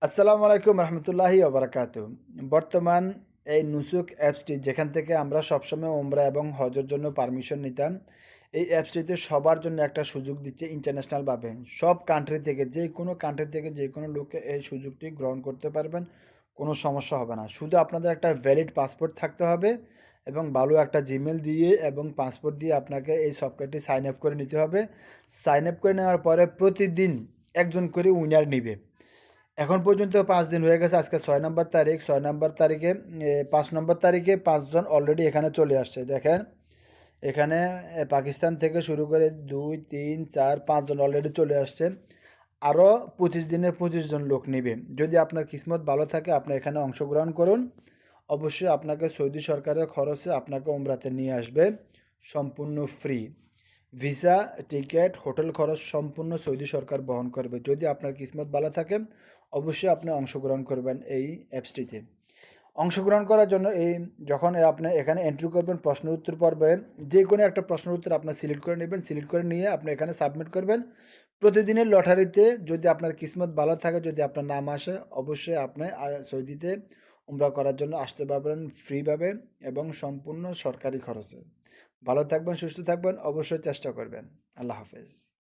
আসসালামু আলাইকুম রহমতুল্লাহি ওবরাকাতু। বর্তমান এই নুসুক অ্যাপসটি যেখান থেকে আমরা সবসময় ওমরা এবং হজের জন্য পারমিশন নিতাম, এই অ্যাপসটিতে সবার জন্য একটা সুযোগ দিচ্ছে ইন্টারন্যাশনালভাবে। সব কান্ট্রি থেকে যে কোনো কান্ট্রি থেকে যে কোনো লোককে এই সুযোগটি গ্রহণ করতে পারবেন, কোনো সমস্যা হবে না। শুধু আপনাদের একটা ভ্যালিড পাসপোর্ট থাকতে হবে এবং ভালো একটা জিমেল দিয়ে এবং পাসপোর্ট দিয়ে আপনাকে এই সফটওয়্যারটি সাইন আপ করে নিতে হবে। সাইন আপ করে নেওয়ার পরে প্রতিদিন একজন করে উইনার নিবে। এখন পর্যন্ত ৫ দিন হয়ে গেছে। আজকে ৬ নম্বর তারিখ। ৬ নম্বর তারিখে ৫ নম্বর তারিখে ৫ জন অলরেডি এখানে চলে আসছে। দেখেন এখানে পাকিস্তান থেকে শুরু করে ২, ৩, ৪, ৫ জন অলরেডি চলে আসছে। আরও ২৫ দিনে ২৫ জন লোক নিবে। যদি আপনার কিসমত ভালো থাকে আপনি এখানে অংশগ্রহণ করুন। অবশ্যই আপনাকে সৌদি সরকারের খরচে আপনাকে উমরাতে নিয়ে আসবে সম্পূর্ণ ফ্রি। ভিসা, টিকেট, হোটেল খরচ সম্পূর্ণ সৌদি সরকার বহন করবে। যদি আপনার কিসমত ভালো থাকে অবশ্যই আপনি অংশগ্রহণ করবেন এই অ্যাপসটিতে। অংশগ্রহণ করার জন্য যখন আপনি এখানে এন্ট্রি করবেন প্রশ্নের উত্তর পর্বে যে কোনো একটা প্রশ্নের উত্তর আপনি সিলেক্ট করে নেবেন। সিলেক্ট করে নিয়ে আপনি এখানে সাবমিট করবেন। প্রতিদিনের লটারিতে যদি আপনার কিসমত ভালো থাকে, যদি আপনার নাম আসে অবশ্যই আপনি সৌদিতে উমরা করার জন্য আসতে পারবেন ফ্রিভাবে এবং সম্পূর্ণ সরকারি খরচে। ভালো থাকবেন, সুস্থ থাকবেন, অবশ্যই চেষ্টা করবেন। আল্লাহ হাফেজ।